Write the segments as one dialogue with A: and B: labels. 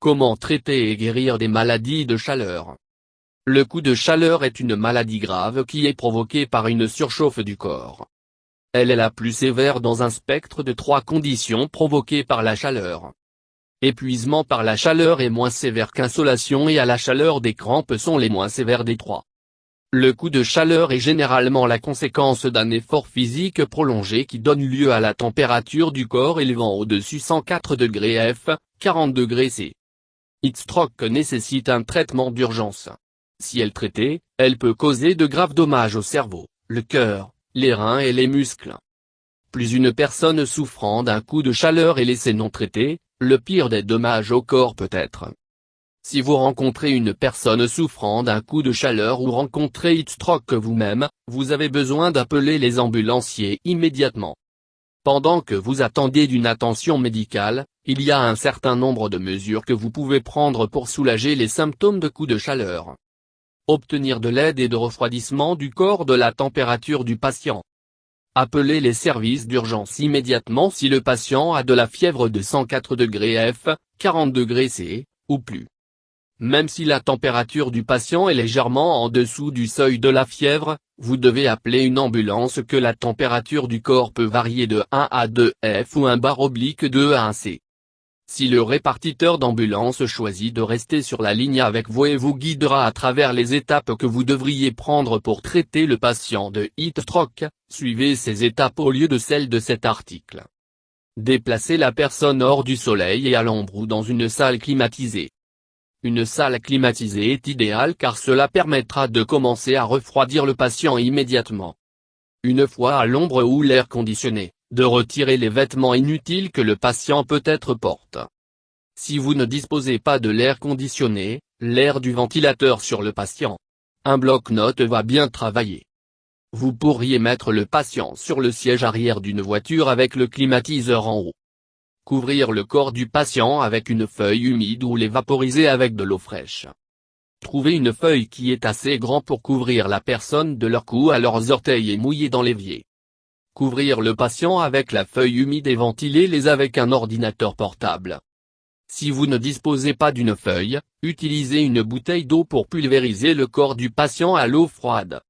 A: Comment traiter et guérir des maladies de chaleur? Le coup de chaleur est une maladie grave qui est provoquée par une surchauffe du corps. Elle est la plus sévère dans un spectre de 3 conditions provoquées par la chaleur. Épuisement par la chaleur est moins sévère qu'insolation et à la chaleur des crampes sont les moins sévères des 3. Le coup de chaleur est généralement la conséquence d'un effort physique prolongé qui donne lieu à la température du corps élevant au-dessus 104 degrés F, 40 degrés C. Heatstroke nécessite un traitement d'urgence. Si elle est traitée, elle peut causer de graves dommages au cerveau, le cœur, les reins et les muscles. Plus une personne souffrant d'un coup de chaleur est laissée non traitée, le pire des dommages au corps peut être. Si vous rencontrez une personne souffrant d'un coup de chaleur ou rencontrez heatstroke vous-même, vous avez besoin d'appeler les ambulanciers immédiatement. Pendant que vous attendez d'une attention médicale, il y a un certain nombre de mesures que vous pouvez prendre pour soulager les symptômes de coup de chaleur. Obtenir de l'aide et de refroidissement du corps de la température du patient. Appelez les services d'urgence immédiatement si le patient a de la fièvre de 104 degrés F, 40 degrés C, ou plus. Même si la température du patient est légèrement en dessous du seuil de la fièvre, vous devez appeler une ambulance que la température du corps peut varier de 1 à 2 F ou 1/2 à 1 C. Si le répartiteur d'ambulance choisit de rester sur la ligne avec vous et vous guidera à travers les étapes que vous devriez prendre pour traiter le patient de heatstroke, suivez ces étapes au lieu de celles de cet article. Déplacez la personne hors du soleil et à l'ombre ou dans une salle climatisée. Une salle climatisée est idéale car cela permettra de commencer à refroidir le patient immédiatement. Une fois à l'ombre ou l'air conditionné, de retirer les vêtements inutiles que le patient peut-être porte. Si vous ne disposez pas de l'air conditionné, l'air du ventilateur sur le patient. Un bloc-notes va bien travailler. Vous pourriez mettre le patient sur le siège arrière d'une voiture avec le climatiseur en haut. Couvrir le corps du patient avec une feuille humide ou les vaporiser avec de l'eau fraîche. Trouvez une feuille qui est assez grande pour couvrir la personne de leur cou à leurs orteils et mouiller dans l'évier. Couvrir le patient avec la feuille humide et ventiler-les avec un ordinateur portable. Si vous ne disposez pas d'une feuille, utilisez une bouteille d'eau pour pulvériser le corps du patient à l'eau froide.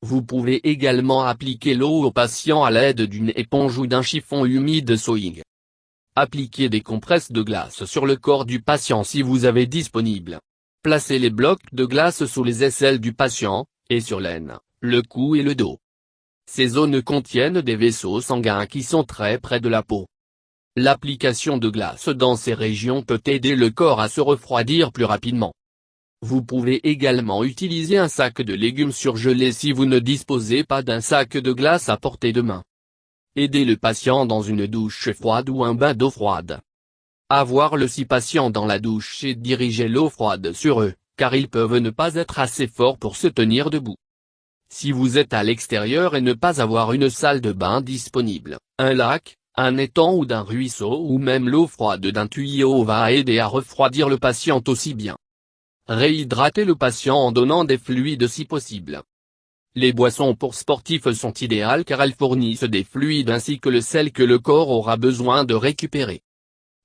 A: Vous pouvez également appliquer l'eau au patient à l'aide d'une éponge ou d'un chiffon humide sewing. Appliquez des compresses de glace sur le corps du patient si vous avez disponible. Placez les blocs de glace sous les aisselles du patient, et sur l'aine, le cou et le dos. Ces zones contiennent des vaisseaux sanguins qui sont très près de la peau. L'application de glace dans ces régions peut aider le corps à se refroidir plus rapidement. Vous pouvez également utiliser un sac de légumes surgelés si vous ne disposez pas d'un sac de glace à portée de main. Aidez le patient dans une douche froide ou un bain d'eau froide. Avoir le 6 patients dans la douche et diriger l'eau froide sur eux, car ils peuvent ne pas être assez forts pour se tenir debout. Si vous êtes à l'extérieur et ne pas avoir une salle de bain disponible, un lac, un étang ou d'un ruisseau ou même l'eau froide d'un tuyau va aider à refroidir le patient aussi bien. Réhydratez le patient en donnant des fluides si possible. Les boissons pour sportifs sont idéales car elles fournissent des fluides ainsi que le sel que le corps aura besoin de récupérer.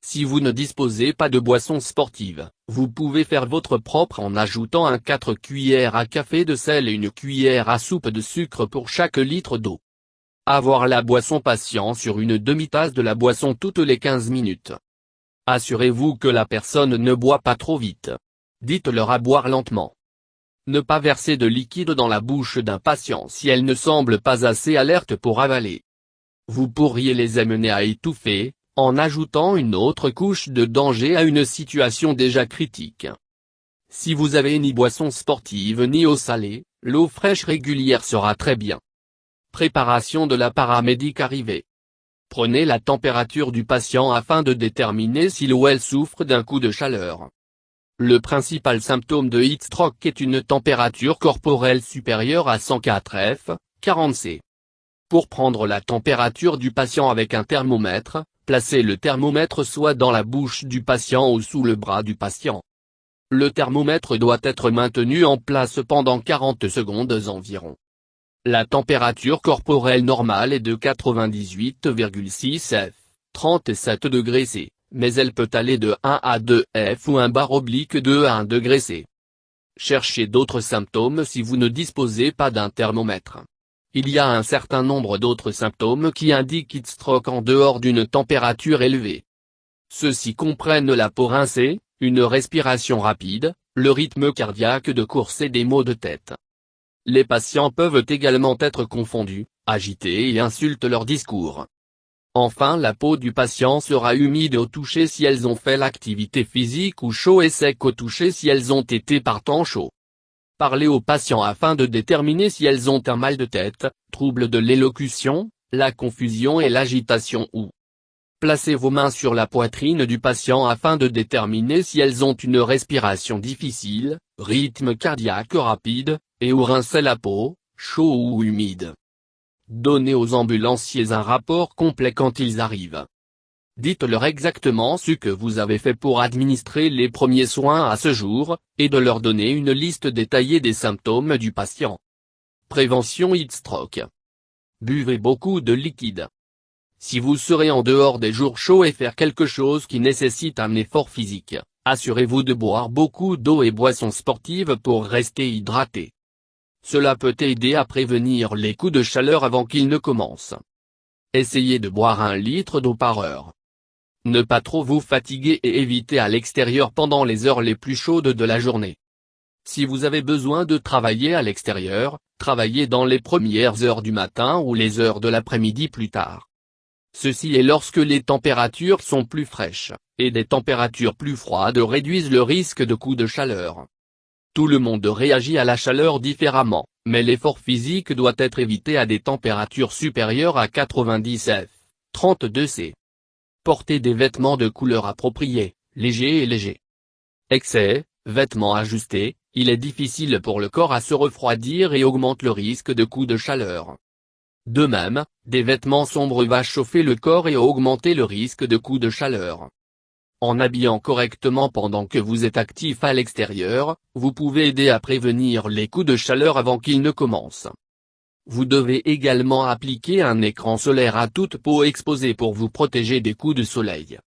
A: Si vous ne disposez pas de boissons sportives, vous pouvez faire votre propre en ajoutant 4 cuillères à café de sel et une cuillère à soupe de sucre pour chaque litre d'eau. Avoir la boisson patient sur une demi-tasse de la boisson toutes les 15 minutes. Assurez-vous que la personne ne boit pas trop vite. Dites-leur à boire lentement. Ne pas verser de liquide dans la bouche d'un patient si elle ne semble pas assez alerte pour avaler. Vous pourriez les amener à étouffer, en ajoutant une autre couche de danger à une situation déjà critique. Si vous avez ni boisson sportive ni eau salée, l'eau fraîche régulière sera très bien. Préparation de la paramédic arrivée. Prenez la température du patient afin de déterminer s'il ou elle souffre d'un coup de chaleur. Le principal symptôme de heatstroke est une température corporelle supérieure à 104 F, 40 C. Pour prendre la température du patient avec un thermomètre, placez le thermomètre soit dans la bouche du patient ou sous le bras du patient. Le thermomètre doit être maintenu en place pendant 40 secondes environ. La température corporelle normale est de 98,6 F, 37 degrés C. mais elle peut aller de 1 à 2 F ou /2 à 1 degré C. Cherchez d'autres symptômes si vous ne disposez pas d'un thermomètre. Il y a un certain nombre d'autres symptômes qui indiquent heat stroke en dehors d'une température élevée. Ceux-ci comprennent la peau rincée, une respiration rapide, le rythme cardiaque de course et des maux de tête. Les patients peuvent également être confondus, agités et insultent leur discours. Enfin, la peau du patient sera humide au toucher si elles ont fait l'activité physique ou chaud et sec au toucher si elles ont été par temps chaud. Parlez aux patients afin de déterminer si elles ont un mal de tête, trouble de l'élocution, la confusion et l'agitation ou. Placez vos mains sur la poitrine du patient afin de déterminer si elles ont une respiration difficile, rythme cardiaque rapide, et ou rincer la peau, chaud ou humide. Donnez aux ambulanciers un rapport complet quand ils arrivent. Dites-leur exactement ce que vous avez fait pour administrer les premiers soins à ce jour, et de leur donner une liste détaillée des symptômes du patient. Prévention heat stroke. Buvez beaucoup de liquide. Si vous serez en dehors des jours chauds et faire quelque chose qui nécessite un effort physique, assurez-vous de boire beaucoup d'eau et boissons sportives pour rester hydraté. Cela peut aider à prévenir les coups de chaleur avant qu'ils ne commencent. Essayez de boire 1 litre d'eau par heure. Ne pas trop vous fatiguer et évitez à l'extérieur pendant les heures les plus chaudes de la journée. Si vous avez besoin de travailler à l'extérieur, travaillez dans les premières heures du matin ou les heures de l'après-midi plus tard. Ceci est lorsque les températures sont plus fraîches, et des températures plus froides réduisent le risque de coups de chaleur. Tout le monde réagit à la chaleur différemment, mais l'effort physique doit être évité à des températures supérieures à 90 F, 32 C. Portez des vêtements de couleur appropriée, légers et légers. Excès, vêtements ajustés, il est difficile pour le corps à se refroidir et augmente le risque de coups de chaleur. De même, des vêtements sombres va chauffer le corps et augmenter le risque de coups de chaleur. En habillant correctement pendant que vous êtes actif à l'extérieur, vous pouvez aider à prévenir les coups de chaleur avant qu'ils ne commencent. Vous devez également appliquer un écran solaire à toute peau exposée pour vous protéger des coups de soleil.